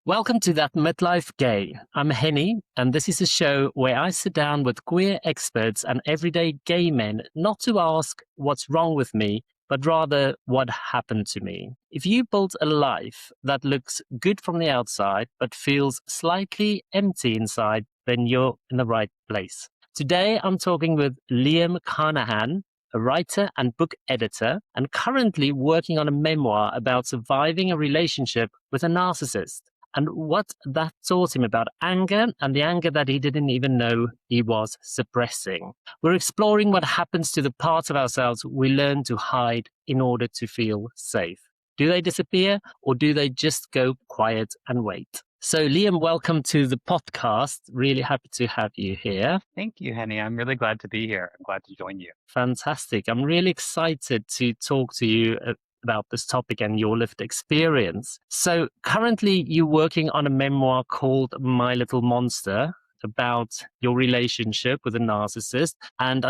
Welcome to That Midlife Gay. I'm Henny, and this is a show where I sit down with queer experts and everyday gay men not to ask what's wrong with me, but rather what happened to me. If you build a life that looks good from the outside, but feels slightly empty inside, then you're in the right place. Today, I'm talking with Liam Carnahan, a writer and book editor, and currently working on a memoir about surviving a relationship with a narcissist and what that taught him about anger and the anger that he didn't even know he was suppressing. We're exploring what happens to the parts of ourselves we learn to hide in order to feel safe. Do they disappear or do they just go quiet and wait? So, Liam, welcome to the podcast. Really happy to have you here. Thank you, Henny. I'm really glad to be here. I'm glad to join you. Fantastic. I'm really excited to talk to you about this topic and your lived experience. So, currently, you're working on a memoir called My Little Monster about your relationship with a narcissist, and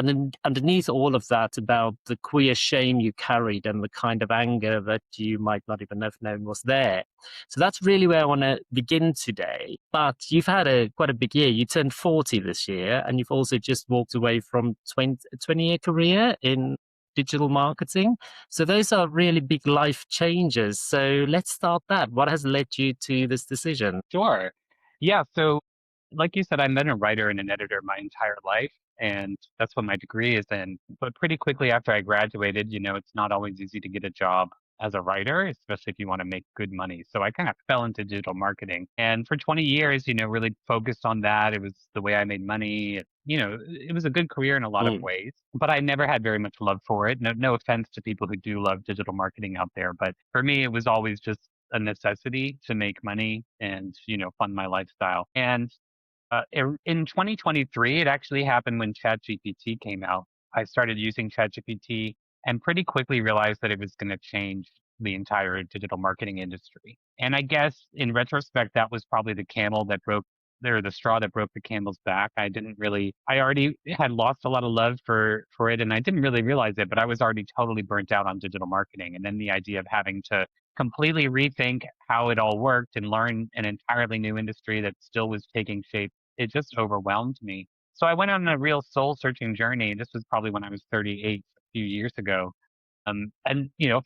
underneath all of that, about the queer shame you carried and the kind of anger that you might not even have known was there. So that's really where I want to begin today. But you've had quite a big year. You turned 40 this year, and you've also just walked away from 20-year career in digital marketing. So those are really big life changes. So let's start that. What has led you to this decision? Sure. Yeah. So, like you said, I've been a writer and an editor my entire life, and that's what my degree is in. But pretty quickly after I graduated, it's not always easy to get a job as a writer, especially if you want to make good money. So I kind of fell into digital marketing. And for 20 years, really focused on that. It was the way I made money. It was a good career in a lot of Mm. ways, but I never had very much love for it. No offense to people who do love digital marketing out there, but for me, it was always just a necessity to make money and, fund my lifestyle. And in 2023, it actually happened when ChatGPT came out. I started using ChatGPT and pretty quickly realized that it was going to change the entire digital marketing industry. And I guess in retrospect, that was probably the straw that broke the camel's back. I already had lost a lot of love for it, and I didn't really realize it, but I was already totally burnt out on digital marketing. And then the idea of having to completely rethink how it all worked and learn an entirely new industry that still was taking shape, it just overwhelmed me. So I went on a real soul searching journey. This was probably when I was 38, a few years ago.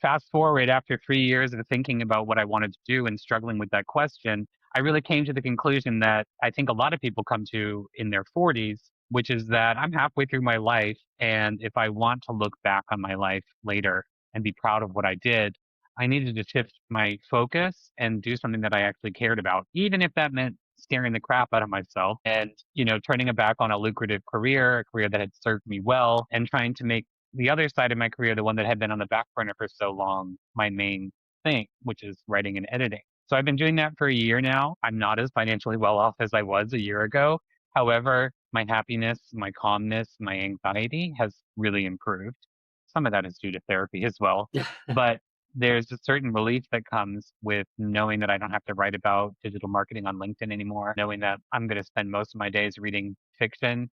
Fast forward after 3 years of thinking about what I wanted to do and struggling with that question, I really came to the conclusion that I think a lot of people come to in their 40s, which is that I'm halfway through my life. And if I want to look back on my life later and be proud of what I did, I needed to shift my focus and do something that I actually cared about, even if that meant scaring the crap out of myself and, turning it back on a lucrative career, a career that had served me well, and trying to make the other side of my career, the one that had been on the back burner for so long, my main thing, which is writing and editing. So I've been doing that for a year now. I'm not as financially well off as I was a year ago. However, my happiness, my calmness, my anxiety has really improved. Some of that is due to therapy as well. But there's a certain relief that comes with knowing that I don't have to write about digital marketing on LinkedIn anymore, knowing that I'm going to spend most of my days reading fiction.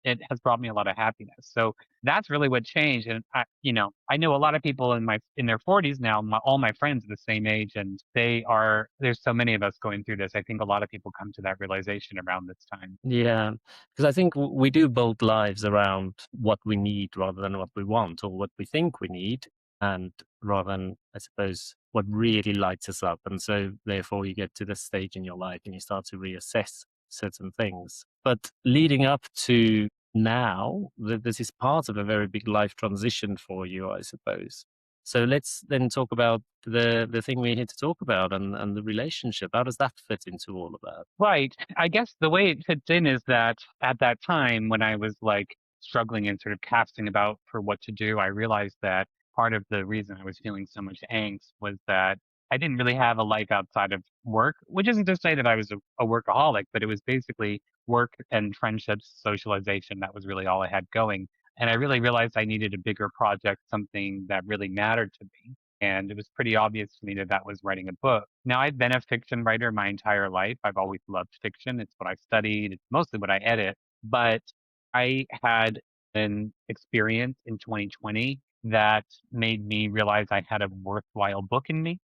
It has brought me a lot of happiness. So that's really what changed. And I know a lot of people in their 40s now. All my friends are the same age, and there's so many of us going through this. I think a lot of people come to that realization around this time. Yeah, because I think we do build lives around what we need rather than what we want or what we think we need, and rather than, I suppose, what really lights us up. And so, therefore, you get to this stage in your life and you start to reassess certain things. But leading up to now, this is part of a very big life transition for you, I suppose. So let's then talk about the thing we're here to talk about and the relationship. How does that fit into all of that? Right. I guess the way it fits in is that at that time when I was like struggling and sort of casting about for what to do, I realized that part of the reason I was feeling so much angst was that I didn't really have a life outside of work, which isn't to say that I was a workaholic, but it was basically work and friendships, socialization. That was really all I had going. And I really realized I needed a bigger project, something that really mattered to me. And it was pretty obvious to me that that was writing a book. Now, I've been a fiction writer my entire life. I've always loved fiction. It's what I studied, it's mostly what I edit. But I had an experience in 2020 that made me realize I had a worthwhile book in me.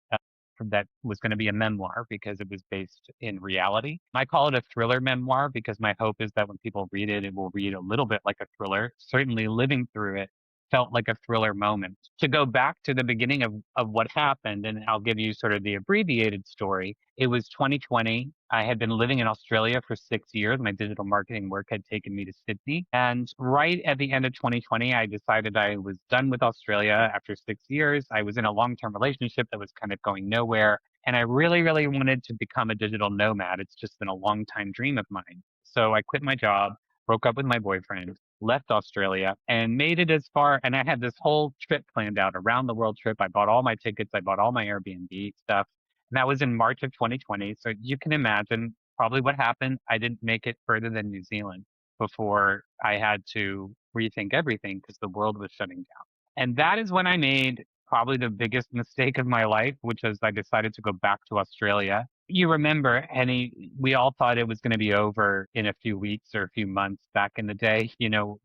that was going to be a memoir because it was based in reality. I call it a thriller memoir because my hope is that when people read it, it will read a little bit like a thriller. Certainly living through it felt like a thriller moment. To go back to the beginning of what happened, and I'll give you sort of the abbreviated story. It was 2020. I had been living in Australia for 6 years. My digital marketing work had taken me to Sydney. And right at the end of 2020, I decided I was done with Australia after 6 years. I was in a long term relationship that was kind of going nowhere. And I really, really wanted to become a digital nomad. It's just been a long time dream of mine. So I quit my job, broke up with my boyfriend, left Australia and made it as far. And I had this whole trip planned out, around the world trip. I bought all my tickets, I bought all my Airbnb stuff. And that was in March of 2020. So you can imagine probably what happened. I didn't make it further than New Zealand before I had to rethink everything because the world was shutting down. And that is when I made probably the biggest mistake of my life, which was I decided to go back to Australia. You remember, Henny, we all thought it was going to be over in a few weeks or a few months back in the day,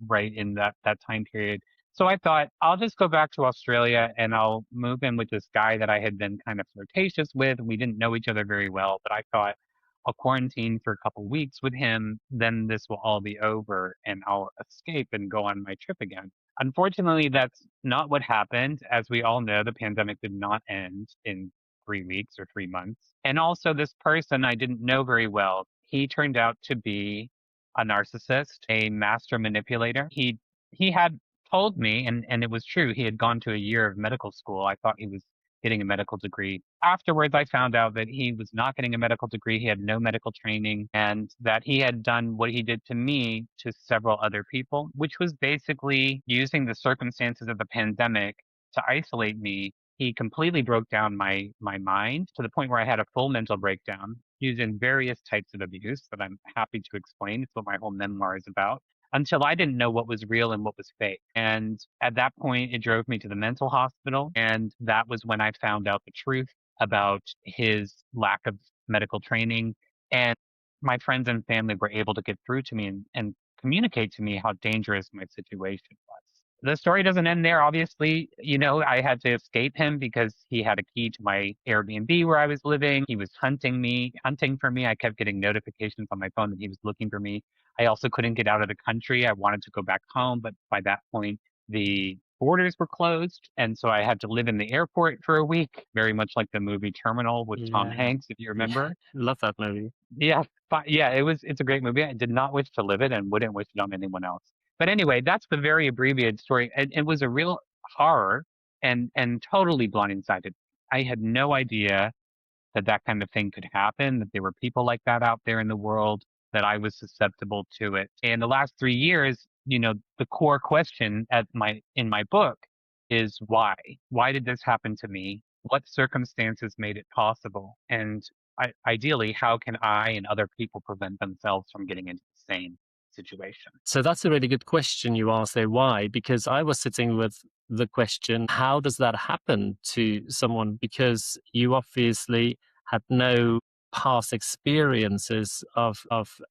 right in that time period. So I thought I'll just go back to Australia and I'll move in with this guy that I had been kind of flirtatious with. We didn't know each other very well, but I thought I'll quarantine for a couple weeks with him, then this will all be over and I'll escape and go on my trip again. Unfortunately, that's not what happened. As we all know, the pandemic did not end in 3 weeks or 3 months. And also, this person I didn't know very well, he turned out to be a narcissist, a master manipulator. He had told me, and it was true, he had gone to a year of medical school. I thought he was getting a medical degree. Afterwards, I found out that he was not getting a medical degree. He had no medical training, and that he had done what he did to me to several other people, which was basically using the circumstances of the pandemic to isolate me. He completely broke down my mind to the point where I had a full mental breakdown using various types of abuse that I'm happy to explain. It's what my whole memoir is about, until I didn't know what was real and what was fake. And at that point, it drove me to the mental hospital. And that was when I found out the truth about his lack of medical training. And my friends and family were able to get through to me and communicate to me how dangerous my situation was. The story doesn't end there. Obviously, I had to escape him because he had a key to my Airbnb where I was living. He was hunting for me. I kept getting notifications on my phone that he was looking for me. I also couldn't get out of the country. I wanted to go back home, but by that point, the borders were closed. And so I had to live in the airport for a week, very much like the movie Terminal with Tom Yeah. Hanks, if you Yeah. remember. Love that movie. Yeah, yeah, it's a great movie. I did not wish to live it and wouldn't wish it on anyone else. But anyway, that's the very abbreviated story. And it was a real horror and totally blindsided. I had no idea that that kind of thing could happen, that there were people like that out there in the world, that I was susceptible to it. And the last 3 years, the core question in my book is why? Why did this happen to me? What circumstances made it possible? And ideally, how can I and other people prevent themselves from getting into the same situation? So that's a really good question you asked there. Why? Because I was sitting with the question, how does that happen to someone? Because you obviously had no past experiences of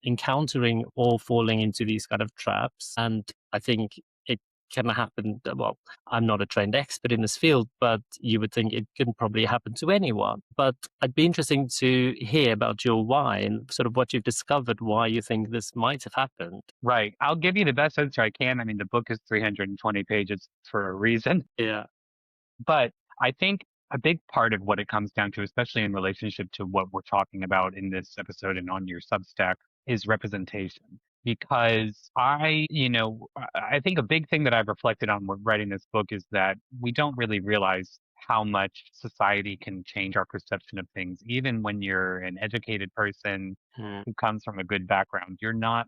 encountering or falling into these kind of traps. And I think it can happen. Well, I'm not a trained expert in this field, but you would think it can probably happen to anyone. But I'd be interesting to hear about your why and sort of what you've discovered, why you think this might have happened. Right. I'll give you the best answer I can. I mean, the book is 320 pages for a reason. Yeah. But I think a big part of what it comes down to, especially in relationship to what we're talking about in this episode and on your Substack, is representation. Because I think a big thing that I've reflected on when writing this book is that we don't really realize how much society can change our perception of things. Even when you're an educated person Mm. who comes from a good background, you're not,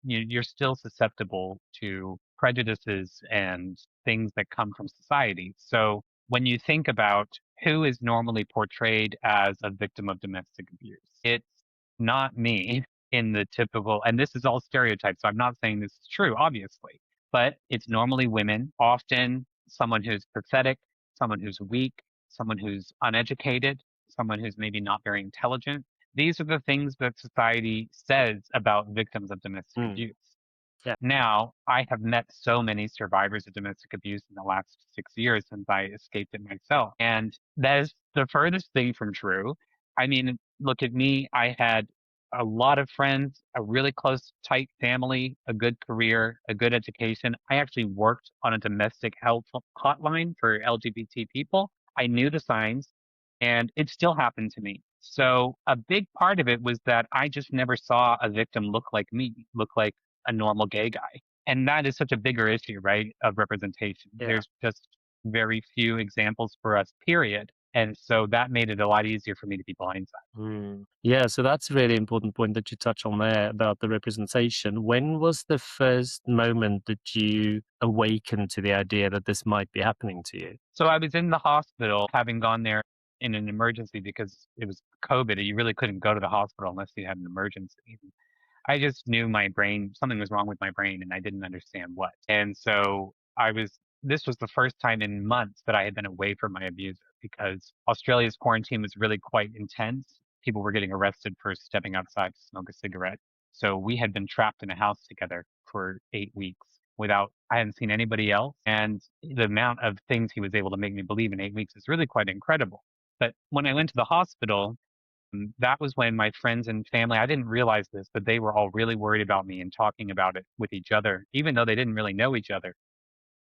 you're still susceptible to prejudices and things that come from society. So when you think about who is normally portrayed as a victim of domestic abuse, it's not me in the typical, and this is all stereotypes. So I'm not saying this is true, obviously, but it's normally women, often someone who's pathetic, someone who's weak, someone who's uneducated, someone who's maybe not very intelligent. These are the things that society says about victims of domestic Mm. abuse. Yeah. Now, I have met so many survivors of domestic abuse in the last 6 years since I escaped it myself. And that is the furthest thing from true. I mean, look at me. I had a lot of friends, a really close, tight family, a good career, a good education. I actually worked on a domestic health hotline for LGBT people. I knew the signs and it still happened to me. So a big part of it was that I just never saw a victim look like me, look like a normal gay guy. And that is such a bigger issue, right? Of representation. Yeah. There's just very few examples for us, period. And so that made it a lot easier for me to be blindsided. Yeah, so that's a really important point that you touch on there about the representation. When was the first moment that you awakened to the idea that this might be happening to you? So I was in the hospital, having gone there in an emergency because it was COVID. You really couldn't go to the hospital unless you had an emergency. I just knew my brain, something was wrong with my brain and I didn't understand what. And so this was the first time in months that I had been away from my abuser because Australia's quarantine was really quite intense. People were getting arrested for stepping outside to smoke a cigarette. So we had been trapped in a house together for 8 weeks I hadn't seen anybody else. And the amount of things he was able to make me believe in 8 weeks is really quite incredible. But when I went to the hospital, that was when my friends and family, I didn't realize this, but they were all really worried about me and talking about it with each other, even though they didn't really know each other.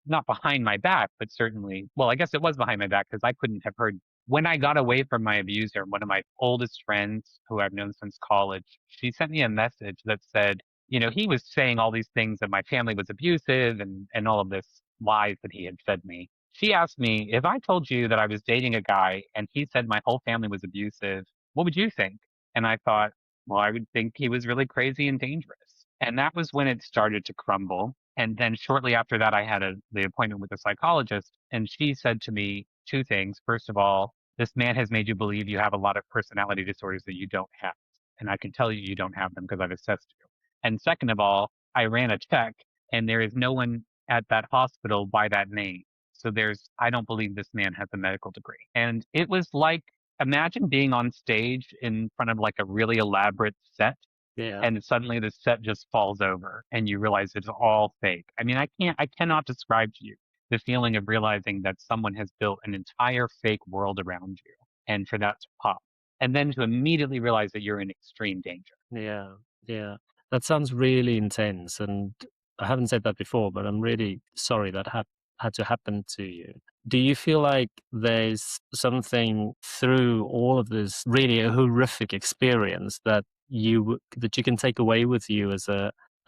Not behind my back, but certainly, well, I guess it was behind my back because I couldn't have heard. When I got away from my abuser, one of my oldest friends who I've known since college, she sent me a message that said, he was saying all these things that my family was abusive and all of this lies that he had fed me. She asked me, if I told you that I was dating a guy and he said my whole family was abusive, what would you think? And I thought, well, I would think he was really crazy and dangerous. And that was when it started to crumble. And then shortly after that, I had the appointment with a psychologist, and she said to me two things. First of all, this man has made you believe you have a lot of personality disorders that you don't have. And I can tell you you don't have them because I've assessed you. And second of all, I ran a check, and there is no one at that hospital by that name. So I don't believe this man has a medical degree. And it was like, imagine being on stage in front of like a really elaborate set Yeah. and suddenly the set just falls over and you realize it's all fake. I mean, I cannot describe to you the feeling of realizing that someone has built an entire fake world around you and for that to pop. And then to immediately realize that you're in extreme danger. Yeah, yeah. That sounds really intense, and I haven't said that before, but I'm really sorry that had to happen to you. Do you feel like there's something through all of this really a horrific experience that that you can take away with you as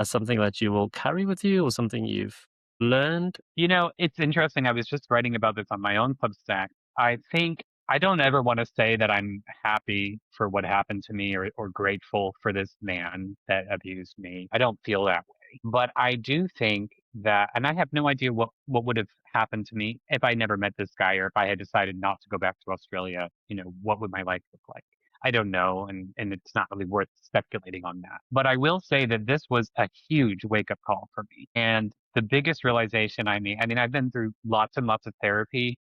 something that you will carry with you, or something you've learned? It's interesting. I was just writing about this on my own Substack. I think I don't ever want to say that I'm happy for what happened to me or grateful for this man that abused me. I don't feel that way. But I do think that, and I have no idea what would have happened to me if I never met this guy or if I had decided not to go back to Australia, what would my life look like? I don't know, and it's not really worth speculating on that. But I will say that this was a huge wake up call for me. And the biggest realization I mean, I've been through lots and lots of therapy,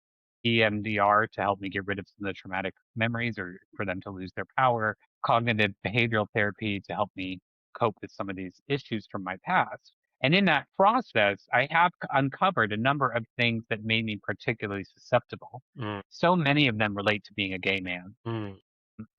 EMDR to help me get rid of some of the traumatic memories or for them to lose their power, cognitive behavioral therapy to help me cope with some of these issues from my past. And in that process, I have uncovered a number of things that made me particularly susceptible. Mm, So many of them relate to being a gay man. mm,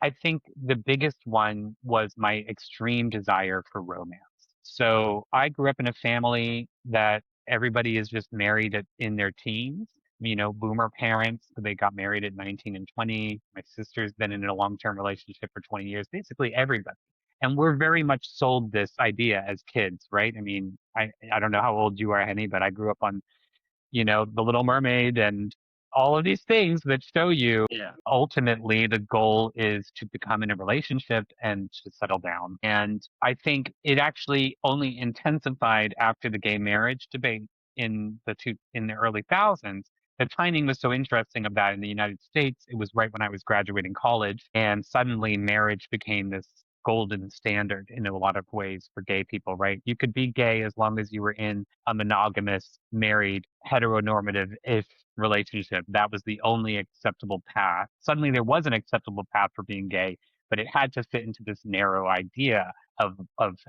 I think the biggest one was my extreme desire for romance. So I grew up in a family that everybody is just married in their teens. Boomer parents, they got married at 19 and 20. My sister's been in a long term relationship for 20 years, basically everybody. And we're very much sold this idea as kids, right? I mean, I don't know how old you are, Henny, but I grew up on The Little Mermaid and all of these things that show you yeah. ultimately the goal is to become in a relationship and to settle down. And I think it actually only intensified after the gay marriage debate in the early thousands. The timing was so interesting of that in the United States. It was right when I was graduating college, and suddenly marriage became this golden standard in a lot of ways for gay people, right? You could be gay as long as you were in a monogamous, married, heteronormative-ish relationship. That was the only acceptable path. Suddenly there was an acceptable path for being gay, but it had to fit into this narrow idea of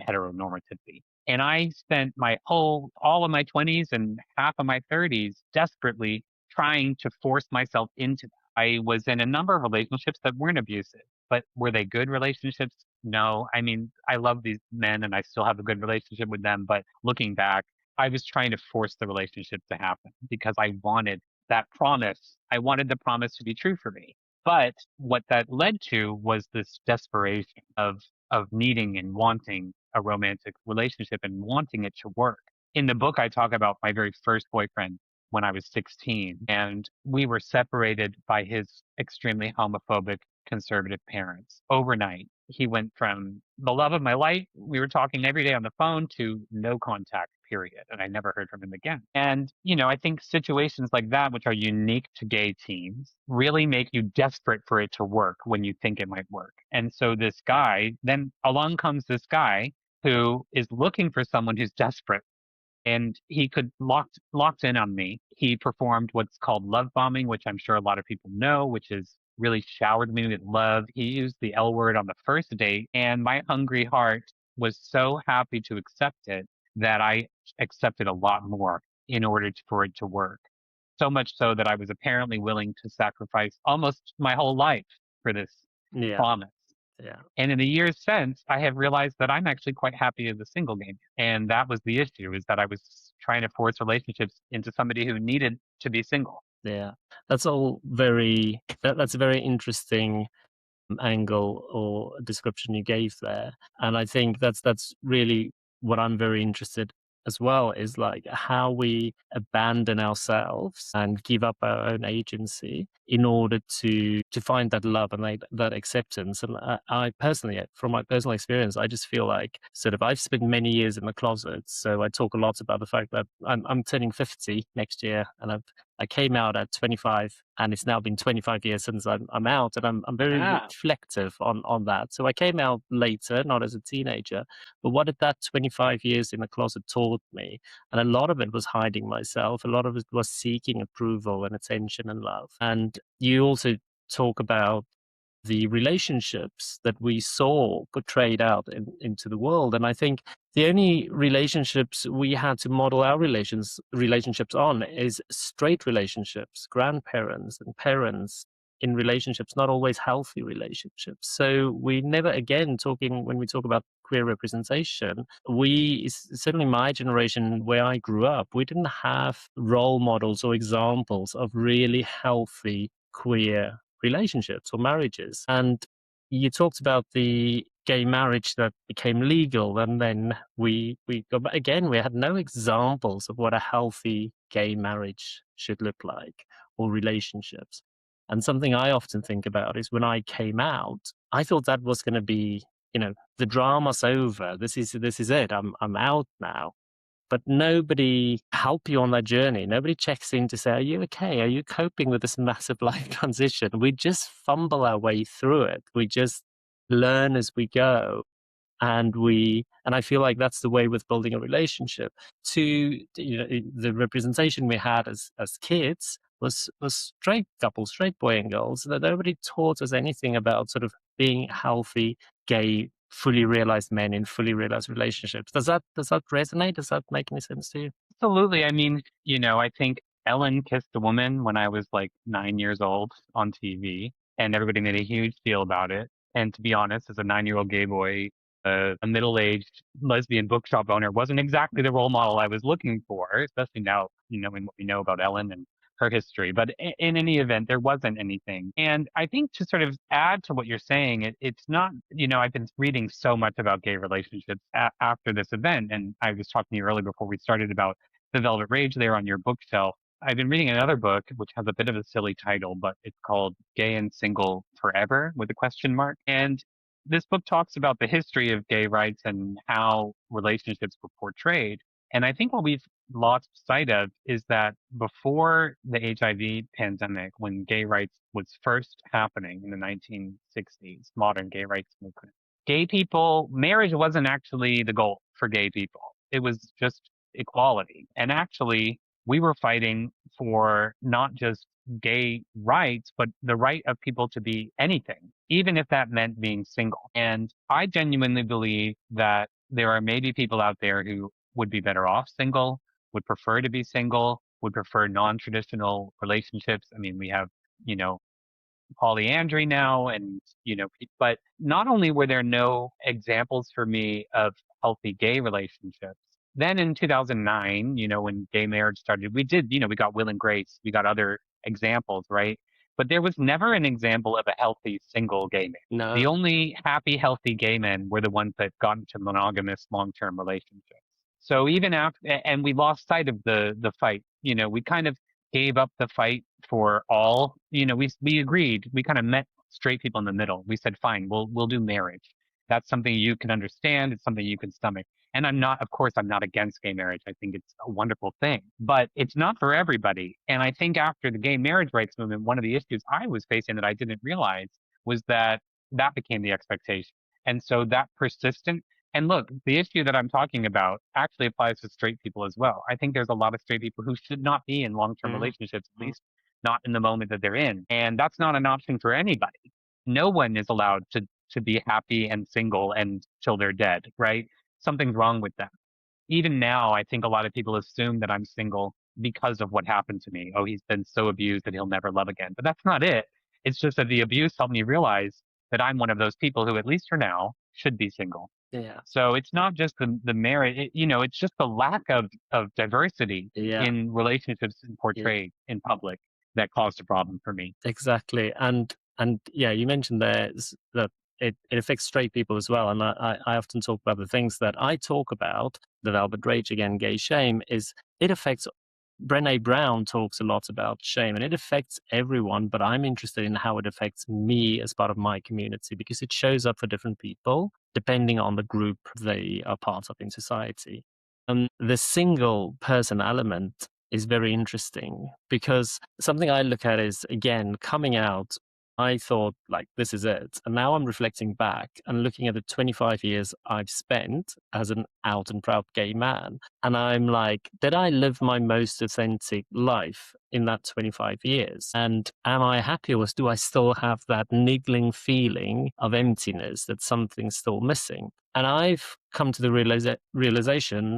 heteronormativity. And I spent all of my 20s and half of my 30s desperately trying to force myself into that. I was in a number of relationships that weren't abusive, but were they good relationships? No. I mean, I love these men and I still have a good relationship with them. But looking back, I was trying to force the relationship to happen because I wanted that promise. I wanted the promise to be true for me. But what that led to was this desperation of needing and wanting a romantic relationship and wanting it to work. In the book, I talk about my very first boyfriend when I was 16, and we were separated by his extremely homophobic conservative parents overnight. He went from the love of my life, we were talking every day on the phone, to no contact, period. And I never heard from him again. And, I think situations like that, which are unique to gay teens, really make you desperate for it to work when you think it might work. And so then along comes this guy who is looking for someone who's desperate, and he could locked in on me. He performed what's called love bombing, which I'm sure a lot of people know, which is really showered me with love. He used the L word on the first date, and my hungry heart was so happy to accept it that I accepted a lot more in order for it to work. So much so that I was apparently willing to sacrifice almost my whole life for this Yeah. promise. Yeah. And in the years since, I have realized that I'm actually quite happy as a single game. And that was the issue, is that I was trying to force relationships into somebody who needed to be single. Yeah. That's a very interesting angle or description you gave there. And I think that's really what I'm very interested as well, is like how we abandon ourselves and give up our own agency in order to find that love and that acceptance. And I personally, from my personal experience, I just feel like sort of I've spent many years in the closet. So I talk a lot about the fact that I'm turning 50 next year, and I came out at 25, and it's now been 25 years since I'm out, and I'm very Ah, reflective on that. So I came out later, not as a teenager, but what did that 25 years in the closet taught me? And a lot of it was hiding myself. A lot of it was seeking approval and attention and love. And you also talk about the relationships that we saw portrayed out into the world. And I think the only relationships we had to model our relationships on is straight relationships, grandparents and parents in relationships, not always healthy relationships. So we never again talking when we talk about queer representation, certainly my generation where I grew up, we didn't have role models or examples of really healthy queer relationships or marriages. And you talked about the gay marriage that became legal, and then we go back again. We had no examples of what a healthy gay marriage should look like, or relationships. And something I often think about is when I came out, I thought that was going to be, the drama's over. This is it. I'm out now, but nobody help you on that journey. Nobody checks in to say, are you okay? Are you coping with this massive life transition? We just fumble our way through it. We just learn as we go. And I feel like that's the way with building a relationship. The representation we had as kids was straight couples, straight boy and girls. That nobody taught us anything about sort of being healthy, gay, fully realized men in fully realized relationships. Does that resonate? Does that make any sense to you? absolutely. I mean, I think Ellen kissed a woman when I was like 9 years old on TV, and everybody made a huge deal about it. And to be honest, as a 9-year-old gay boy, a middle-aged lesbian bookshop owner wasn't exactly the role model I was looking for, especially now, in what we know about Ellen and her history. But in any event, there wasn't anything. And I think to sort of add to what you're saying, it's not, I've been reading so much about gay relationships after this event. And I was talking to you earlier before we started about the Velvet Rage there on your bookshelf. I've been reading another book which has a bit of a silly title, but it's called Gay and Single Forever with a question mark. And this book talks about the history of gay rights and how relationships were portrayed. And I think what we've lost sight of is that before the HIV pandemic, when gay rights was first happening in the 1960s, modern gay rights movement, gay people, marriage wasn't actually the goal for gay people. It was just equality. And actually, we were fighting for not just gay rights, but the right of people to be anything, even if that meant being single. And I genuinely believe that there are maybe people out there who would be better off single, would prefer to be single, would prefer non-traditional relationships. I mean, we have, you know, polyandry now and, but not only were there no examples for me of healthy gay relationships, then in 2009, when gay marriage started, we did, we got Will and Grace, we got other examples, right? But there was never an example of a healthy single gay man. No. The only happy, healthy gay men were the ones that got into monogamous long-term relationships. So even after, and we lost sight of the fight. We kind of gave up the fight for all. We agreed. We kind of met straight people in the middle. We said, fine, we'll do marriage. That's something you can understand. It's something you can stomach. And of course, I'm not against gay marriage. I think it's a wonderful thing, but it's not for everybody. And I think after the gay marriage rights movement, one of the issues I was facing that I didn't realize was that became the expectation. And so that persistent, and look, the issue that I'm talking about actually applies to straight people as well. I think there's a lot of straight people who should not be in long-term Mhm. relationships, at least not in the moment that they're in. And that's not an option for anybody. No one is allowed to be happy and single until they're dead, right? Something's wrong with them. Even now, I think a lot of people assume that I'm single because of what happened to me. Oh, he's been so abused that he'll never love again. But that's not it. It's just that the abuse helped me realize that I'm one of those people who, at least for now, should be single. Yeah. So it's not just the marriage, it's just the lack of diversity Yeah. in relationships Yeah. portrayed in public that caused a problem for me. Exactly. And yeah, you mentioned that it affects straight people as well. And I often talk about the things that I talk about, the Velvet Rage again, gay shame, is it affects Brené Brown talks a lot about shame and it affects everyone, but I'm interested in how it affects me as part of my community because it shows up for different people depending on the group they are part of in society. The single person element is very interesting because something I look at is, again, coming out. I thought, like, this is it. And now I'm reflecting back and looking at the 25 years I've spent as an out and proud gay man. And I'm like, did I live my most authentic life in that 25 years? And am I happy, or do I still have that niggling feeling of emptiness that something's still missing? And I've come to the realization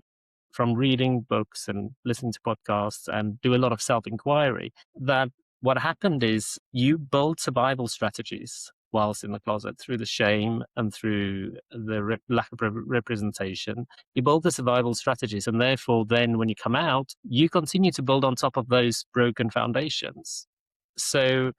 from reading books and listening to podcasts and do a lot of self-inquiry that what happened is you build survival strategies whilst in the closet through the shame and through the lack of representation. You build the survival strategies, and therefore then when you come out, you continue to build on top of those broken foundations. So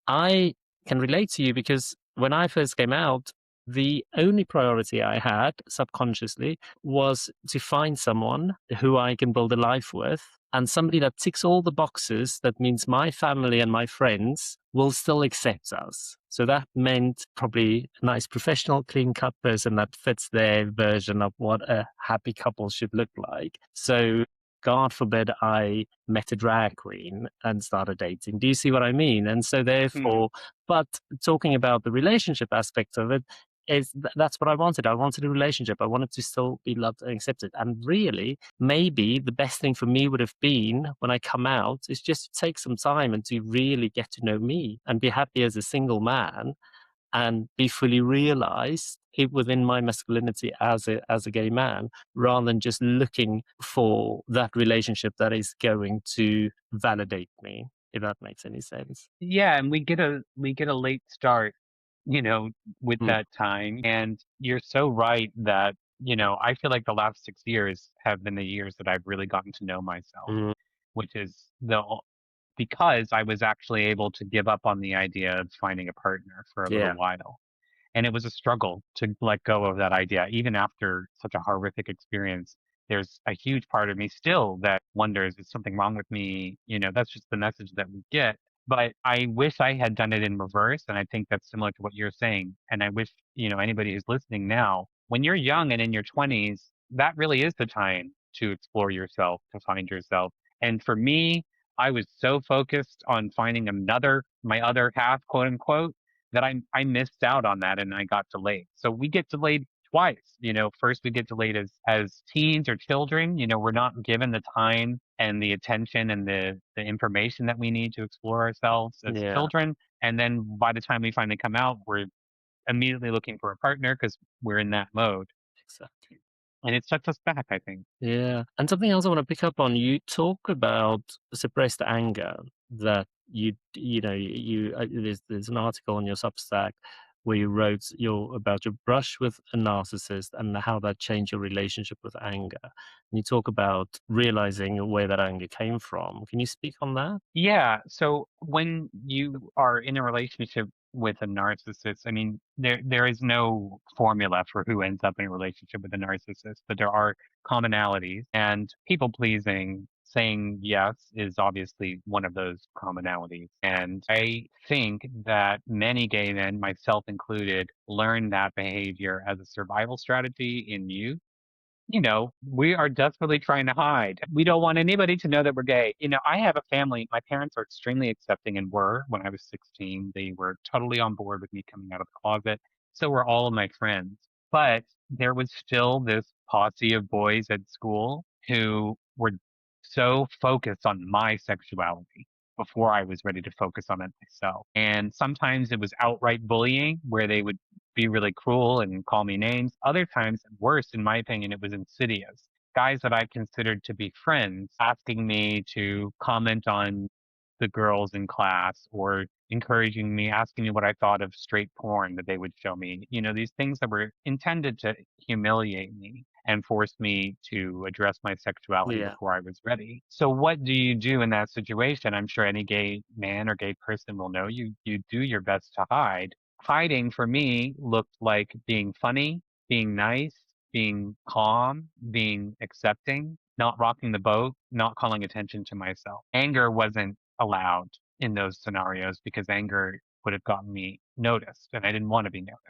I can relate to you because when I first came out, the only priority I had subconsciously was to find someone who I can build a life with and somebody that ticks all the boxes. That means my family and my friends will still accept us. So that meant probably a nice professional, clean cut person that fits their version of what a happy couple should look like. So God forbid I met a drag queen and started dating. Do you see what I mean? And so Hmm. therefore, but talking about the relationship aspect of it, that's what I wanted. I wanted a relationship. I wanted to still be loved and accepted. And really, maybe the best thing for me would have been when I come out is just to take some time and to really get to know me and be happy as a single man and be fully realized within my masculinity as a gay man, rather than just looking for that relationship that is going to validate me, if that makes any sense. Yeah, and we get a late start, with Mm. that time. And you're so right that, I feel like the last 6 years have been the years that I've really gotten to know myself, Mm. which is because I was actually able to give up on the idea of finding a partner for a little Yeah. while. And it was a struggle to let go of that idea. Even after such a horrific experience, there's a huge part of me still that wonders, is something wrong with me? That's just the message that we get. But I wish I had done it in reverse. And I think that's similar to what you're saying. And I wish, anybody who's listening now, when you're young and in your 20s, that really is the time to explore yourself, to find yourself. And for me, I was so focused on finding my other half, quote unquote, that I missed out on that and I got delayed. So we get delayed twice. First we get delayed as teens or children. We're not given the time and the attention and the information that we need to explore ourselves as Yeah. children. And then by the time we finally come out, we're immediately looking for a partner because we're in that mode. Exactly. And it sets us back, I think. Yeah. And something else I want to pick up on, you talk about suppressed anger that there's an article on your Substack where you wrote about your brush with a narcissist and how that changed your relationship with anger. And you talk about realizing where that anger came from. Can you speak on that? Yeah. So when you are in a relationship with a narcissist, I mean, there is no formula for who ends up in a relationship with a narcissist, but there are commonalities, and people pleasing, saying yes is obviously one of those commonalities. And I think that many gay men, myself included, learn that behavior as a survival strategy in youth. We are desperately trying to hide. We don't want anybody to know that we're gay. I have a family. My parents are extremely accepting and were when I was 16. They were totally on board with me coming out of the closet. So were all of my friends. But there was still this posse of boys at school who were so focused on my sexuality before I was ready to focus on it myself. And sometimes it was outright bullying where they would be really cruel and call me names. Other times, worse, in my opinion, it was insidious. Guys that I considered to be friends asking me to comment on the girls in class or encouraging me, asking me what I thought of straight porn that they would show me. These things that were intended to humiliate me and force me to address my sexuality Yeah. before I was ready. So what do you do in that situation? I'm sure any gay man or gay person will know you do your best to hide. Hiding for me looked like being funny, being nice, being calm, being accepting, not rocking the boat, not calling attention to myself. Anger wasn't allowed in those scenarios because anger would have gotten me noticed and I didn't want to be noticed.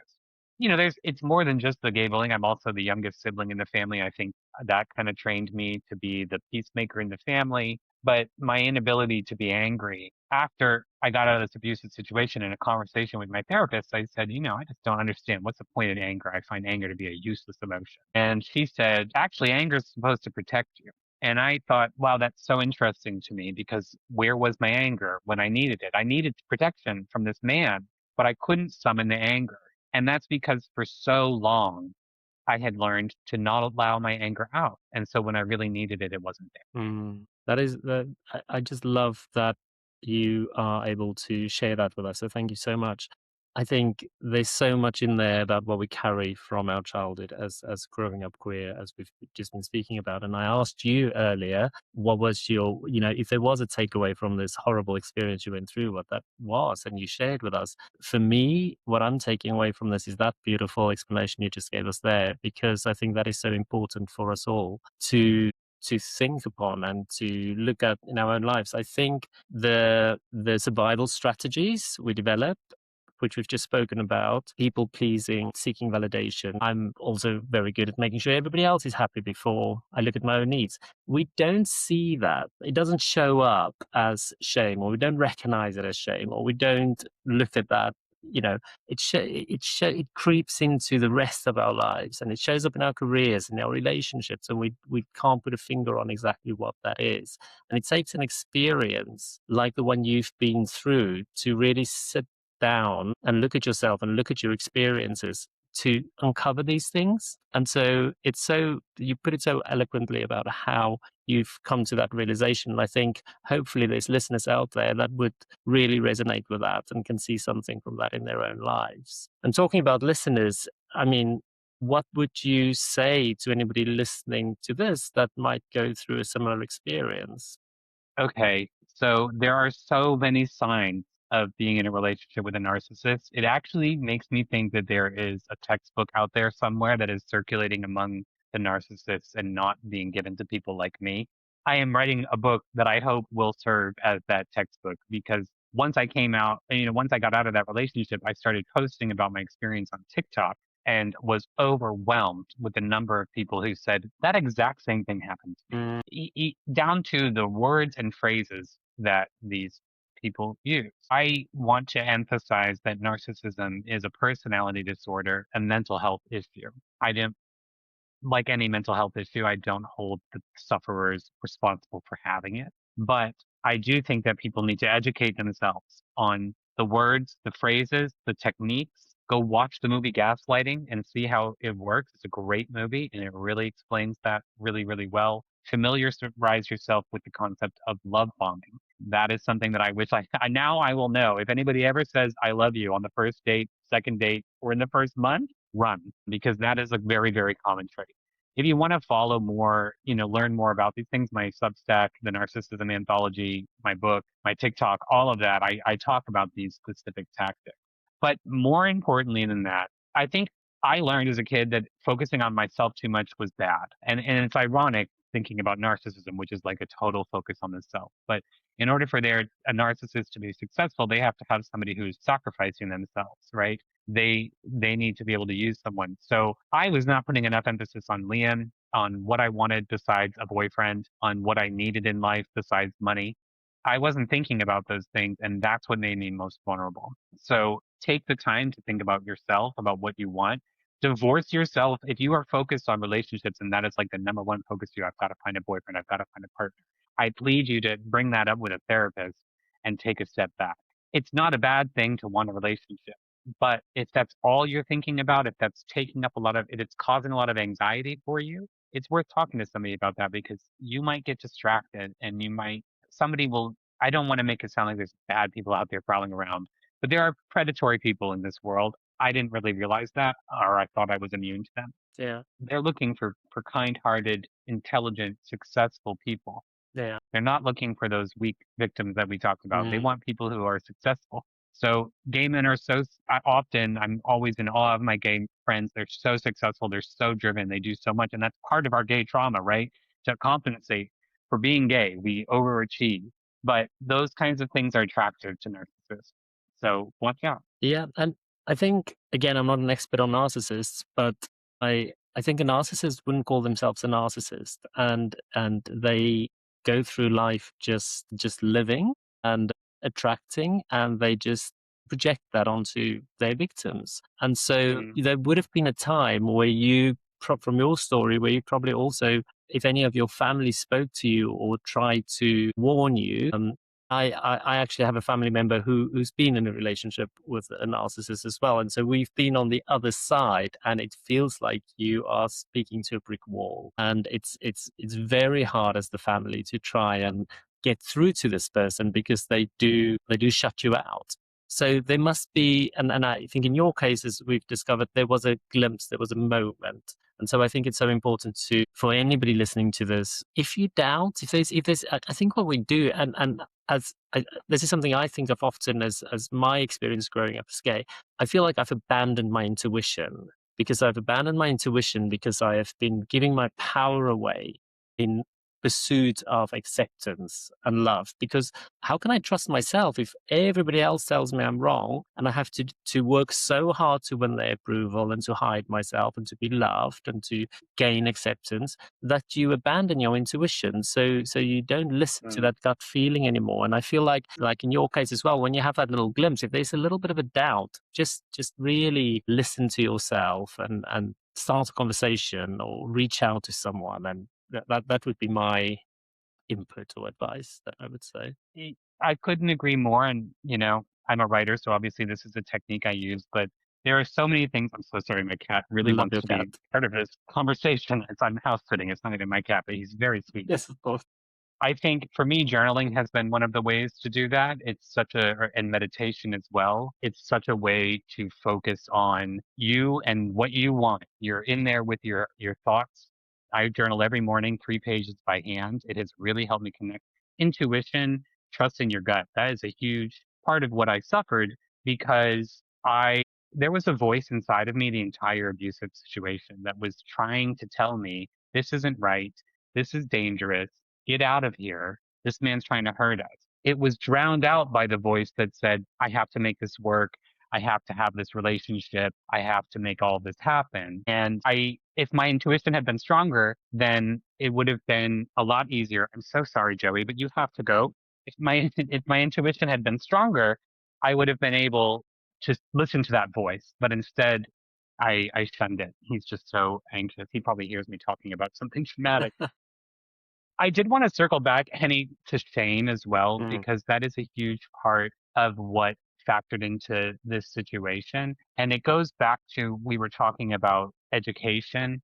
It's more than just the gay bullying. I'm also the youngest sibling in the family. I think that kind of trained me to be the peacemaker in the family. But my inability to be angry after I got out of this abusive situation in a conversation with my therapist, I said, I just don't understand. What's the point in anger? I find anger to be a useless emotion. And she said, actually, anger is supposed to protect you. And I thought, wow, that's so interesting to me because where was my anger when I needed it? I needed protection from this man, but I couldn't summon the anger. And that's because for so long, I had learned to not allow my anger out. And so when I really needed it, it wasn't there. That is that I just love that you are able to share that with us. So thank you so much. I think there's so much in there about what we carry from our childhood as growing up queer, as we've just been speaking about. And I asked you earlier, what was if there was a takeaway from this horrible experience you went through, what that was, and you shared with us. For me, what I'm taking away from this is that beautiful explanation you just gave us there, because I think that is so important for us all to think upon and to look at in our own lives. I think the survival strategies we develop, which we've just spoken about, people pleasing, seeking validation. I'm also very good at making sure everybody else is happy before I look at my own needs. We don't see that. It doesn't show up as shame, or we don't recognize it as shame, or we don't look at that. It creeps into the rest of our lives, and it shows up in our careers, in our relationships, and we can't put a finger on exactly what that is. And it takes an experience like the one you've been through to really sit down and look at yourself and look at your experiences to uncover these things. And so you put it so eloquently about how you've come to that realization. And I think hopefully there's listeners out there that would really resonate with that and can see something from that in their own lives. And talking about listeners, I mean, what would you say to anybody listening to this that might go through a similar experience? Okay, so there are so many signs of being in a relationship with a narcissist. It actually makes me think that there is a textbook out there somewhere that is circulating among the narcissists and not being given to people like me. I am writing a book that I hope will serve as that textbook because once I came out, once I got out of that relationship, I started posting about my experience on TikTok and was overwhelmed with the number of people who said that exact same thing happened to me down to the words and phrases that these people use. I want to emphasize that narcissism is a personality disorder, a mental health issue. I don't, like any mental health issue, I don't hold the sufferers responsible for having it. But I do think that people need to educate themselves on the words, the phrases, the techniques, go watch the movie Gaslighting and see how it works. It's a great movie and it really explains that really, really well. Familiarize yourself with the concept of love bombing. That is something that I wish I now I will know. If anybody ever says I love you on the first date, second date, or in the first month, run, because that is a very, very common trait. If you want to follow more, learn more about these things, my Substack, the Narcissism Anthology, my book, my TikTok, all of that, I talk about these specific tactics. But more importantly than that, I think I learned as a kid that focusing on myself too much was bad. And it's ironic thinking about narcissism, which is like a total focus on the self. But in order for a narcissist to be successful, they have to have somebody who's sacrificing themselves, right? They need to be able to use someone. So I was not putting enough emphasis on Liam, on what I wanted besides a boyfriend, on what I needed in life besides money. I wasn't thinking about those things, and that's what made me most vulnerable. So take the time to think about yourself, about what you want. Divorce yourself if you are focused on relationships, and that is like the number one focus you. I've got to find a boyfriend. I've got to find a partner. I plead you to bring that up with a therapist and take a step back. It's not a bad thing to want a relationship, but if that's all you're thinking about, if that's taking up if it's causing a lot of anxiety for you, it's worth talking to somebody about that because you might get distracted and somebody will, I don't want to make it sound like there's bad people out there prowling around, but there are predatory people in this world. I didn't really realize that, or I thought I was immune to them. Yeah. They're looking for kind-hearted, intelligent, successful people. Yeah. They're not looking for those weak victims that we talked about. They Mm. want people who are successful. So gay men are I'm always in awe of my gay friends. They're so successful. They're so driven. They do so much. And that's part of our gay trauma, right? To compensate for being gay, we overachieve. But those kinds of things are attractive to narcissists. So watch out. Yeah, and I think again, I'm not an expert on narcissists, but I think a narcissist wouldn't call themselves a narcissist, and they go through life just living and attracting, and they just project that onto their victims. And so Mm, there would have been a time where from your story, where you probably also, if any of your family spoke to you or tried to warn you, I actually have a family member who's been in a relationship with a narcissist as well. And so we've been on the other side, and it feels like you are speaking to a brick wall. And it's very hard as the family to try and get through to this person because they do shut you out. So there must be, and I think in your cases we've discovered there was a glimpse, there was a moment. And so I think it's so important for anybody listening to this, if you doubt, if there's, I think what we do, and this is something I think of often as my experience growing up as gay. I feel like I've abandoned my intuition because I have been giving my power away in pursuit of acceptance and love. Because how can I trust myself if everybody else tells me I'm wrong and I have to work so hard to win their approval and to hide myself and to be loved and to gain acceptance, that you abandon your intuition, so you don't listen to mm, that gut feeling anymore. And I feel like in your case as well, when you have that little glimpse, if there's a little bit of a doubt, just really listen to yourself and start a conversation or reach out to someone. And that would be my input or advice, that I would say. I couldn't agree more. And, I'm a writer, so obviously this is a technique I use, but there are so many things. I'm so sorry. My cat really Love wants your to cat. be part of this conversation. I'm house sitting. It's not even my cat, but he's very sweet. Yes, of course. I think for me, journaling has been one of the ways to do that. And meditation as well. It's such a way to focus on you and what you want. You're in there with your thoughts. I journal every morning, 3 pages by hand. It has really helped me connect intuition, trusting your gut. That is a huge part of what I suffered because there was a voice inside of me the entire abusive situation that was trying to tell me this isn't right. This is dangerous. Get out of here. This man's trying to hurt us. It was drowned out by the voice that said, I have to make this work. I have to have this relationship. I have to make all this happen. If my intuition had been stronger, then it would have been a lot easier. I'm so sorry, Joey, but you have to go. If my intuition had been stronger, I would have been able to listen to that voice. But instead, I shunned it. He's just so anxious. He probably hears me talking about something traumatic. I did want to circle back, Henny, to shame as well, Mm, because that is a huge part of what factored into this situation. And it goes back to we were talking about education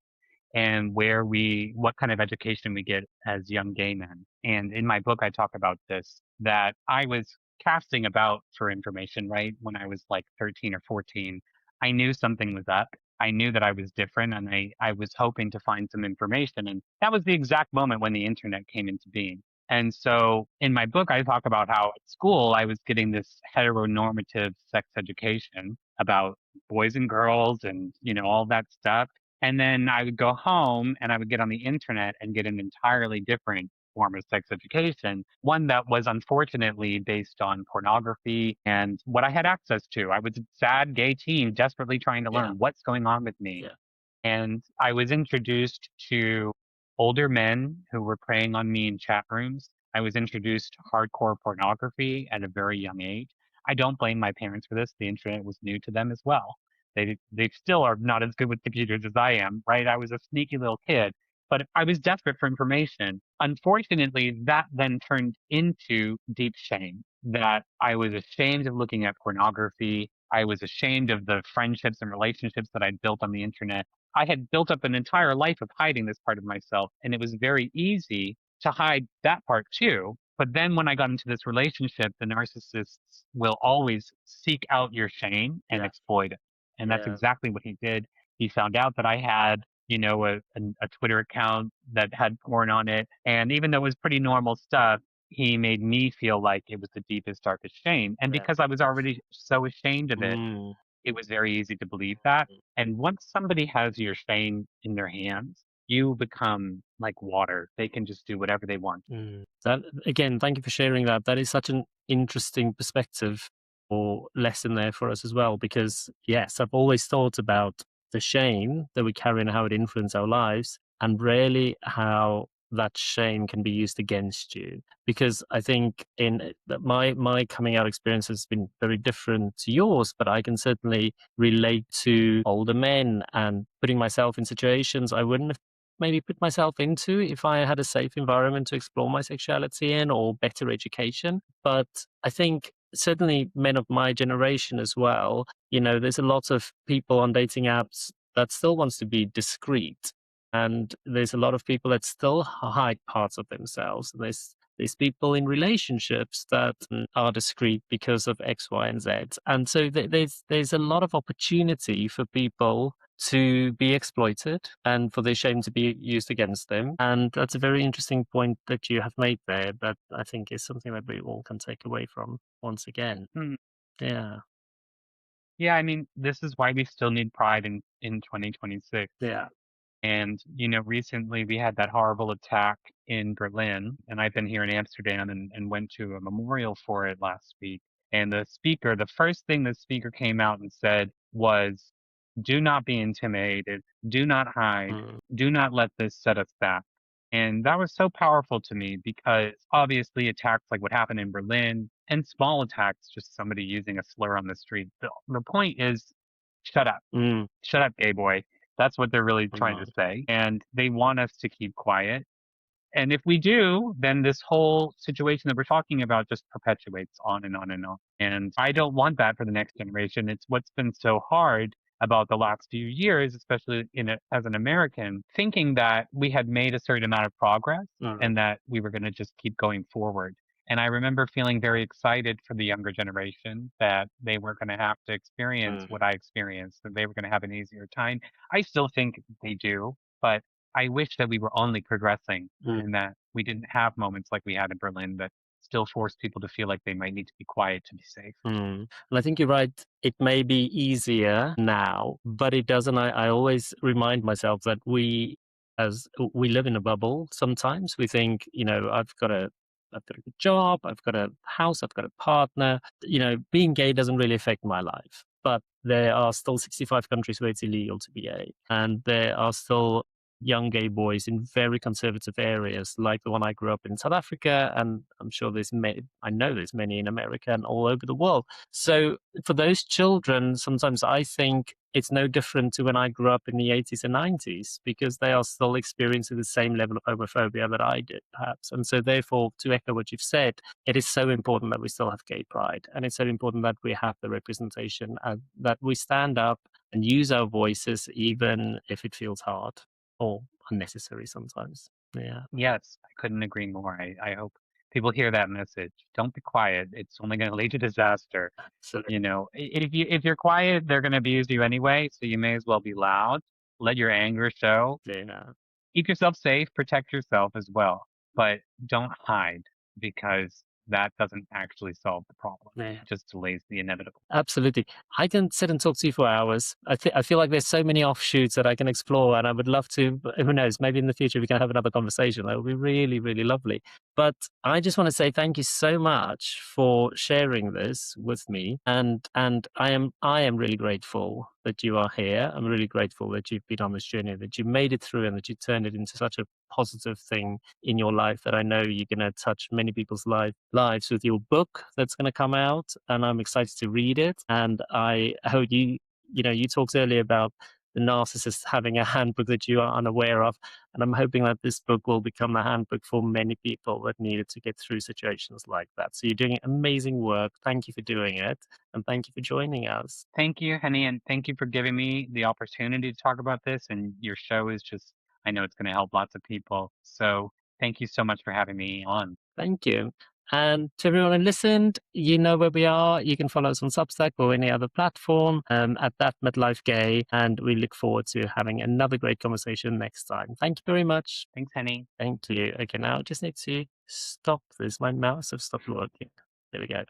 and what kind of education we get as young gay men. And in my book, I talk about this that I was casting about for information, right? When I was like 13 or 14, I knew something was up. I knew that I was different and I was hoping to find some information. And that was the exact moment when the internet came into being. And so in my book, I talk about how at school I was getting this heteronormative sex education about boys and girls and, all that stuff. And then I would go home and I would get on the internet and get an entirely different form of sex education, one that was unfortunately based on pornography and what I had access to. I was a sad gay teen desperately trying to Yeah. learn what's going on with me. Yeah. And I was introduced to older men who were preying on me in chat rooms. I was introduced to hardcore pornography at a very young age. I don't blame my parents for this. The internet was new to them as well. They still are not as good with computers as I am, right? I was a sneaky little kid, but I was desperate for information. Unfortunately, that then turned into deep shame that I was ashamed of looking at pornography. I was ashamed of the friendships and relationships that I'd built on the internet. I had built up an entire life of hiding this part of myself, and it was very easy to hide that part too. But then when I got into this relationship, the narcissists will always seek out your shame and Yeah. exploit it. And that's Yeah. exactly what he did. He found out that I had, a Twitter account that had porn on it. And even though it was pretty normal stuff, he made me feel like it was the deepest, darkest shame. And Yeah. because I was already so ashamed of it, Mm. it was very easy to believe that. And once somebody has your shame in their hands, you become like water. They can just do whatever they want. Mm. That again, thank you for sharing that. That is such an interesting perspective or lesson there for us as well. Because yes, I've always thought about the shame that we carry and how it influences our lives, and rarely how that shame can be used against you. Because I think that my coming out experience has been very different to yours, but I can certainly relate to older men and putting myself in situations I wouldn't have maybe put myself into if I had a safe environment to explore my sexuality in or better education. But I think certainly men of my generation as well, there's a lot of people on dating apps that still wants to be discreet. And there's a lot of people that still hide parts of themselves. And there's people in relationships that are discreet because of X, Y, and Z. And so there's a lot of opportunity for people to be exploited and for their shame to be used against them. And that's a very interesting point that you have made there that I think is something that we all can take away from once again. Hmm. Yeah. Yeah, I mean, this is why we still need pride in 2026. Yeah. And, recently we had that horrible attack in Berlin, and I've been here in Amsterdam and went to a memorial for it last week. And the first thing the speaker came out and said was, do not be intimidated, do not hide, Mm, do not let this set us back. And that was so powerful to me because obviously attacks like what happened in Berlin and small attacks, just somebody using a slur on the street. The point is, shut up, mm, shut up, gay boy. That's what they're really trying to mm, say. And they want us to keep quiet. And if we do, then this whole situation that we're talking about just perpetuates on and on and on. And I don't want that for the next generation. It's what's been so hard about the last few years, especially as an American, thinking that we had made a certain amount of progress mm, and that we were going to just keep going forward. And I remember feeling very excited for the younger generation that they weren't going to have to experience mm, what I experienced, that they were going to have an easier time. I still think they do, but I wish that we were only progressing mm. and that we didn't have moments like we had in Berlin that still force people to feel like they might need to be quiet to be safe. Mm. And I think you're right. It may be easier now, but it doesn't. I always remind myself that as we live in a bubble, sometimes we think, I've got a good job, I've got a house, I've got a partner. Being gay doesn't really affect my life. But there are still 65 countries where it's illegal to be gay. And there are still young gay boys in very conservative areas, like the one I grew up in South Africa, and I'm sure I know there's many in America and all over the world. So for those children, sometimes I think it's no different to when I grew up in the 80s and 90s, because they are still experiencing the same level of homophobia that I did, perhaps. And so, therefore, to echo what you've said, it is so important that we still have gay pride. And it's so important that we have the representation and that we stand up and use our voices, even if it feels hard or unnecessary sometimes. Yeah, Yes, I couldn't agree more. I hope people hear that message. Don't be quiet. It's only going to lead to disaster. absolutely. You know, if you're quiet, they're going to abuse you anyway. So you may as well be loud. Let your anger show. Yeah. Keep yourself safe. Protect yourself as well, but don't hide because that doesn't actually solve the problem. Yeah. It just delays the inevitable. Absolutely. I can sit and talk to you for hours. I feel like there's so many offshoots that I can explore, and I would love to. But who knows? Maybe in the future we can have another conversation. That would be really, really lovely. But I just want to say thank you so much for sharing this with me, and I am really grateful that you are here. I'm really grateful that you've been on this journey, that you made it through, and that you turned it into such a positive thing in your life that I know you're going to touch many people's lives with your book that's going to come out. And I'm excited to read it. And I hope you talked earlier about the narcissist having a handbook that you are unaware of. And I'm hoping that this book will become a handbook for many people that needed to get through situations like that. So you're doing amazing work. Thank you for doing it. And thank you for joining us. Thank you, Henny, and thank you for giving me the opportunity to talk about this. And your show is just, I know it's going to help lots of people. So thank you so much for having me on. Thank you. And to everyone who listened, you know where we are. You can follow us on Substack or any other platform at that Midlife Gay. And we look forward to having another great conversation next time. Thank you very much. Thanks, Henny. Thank you. Okay, now I just need to stop this. My mouse has stopped working. There we go.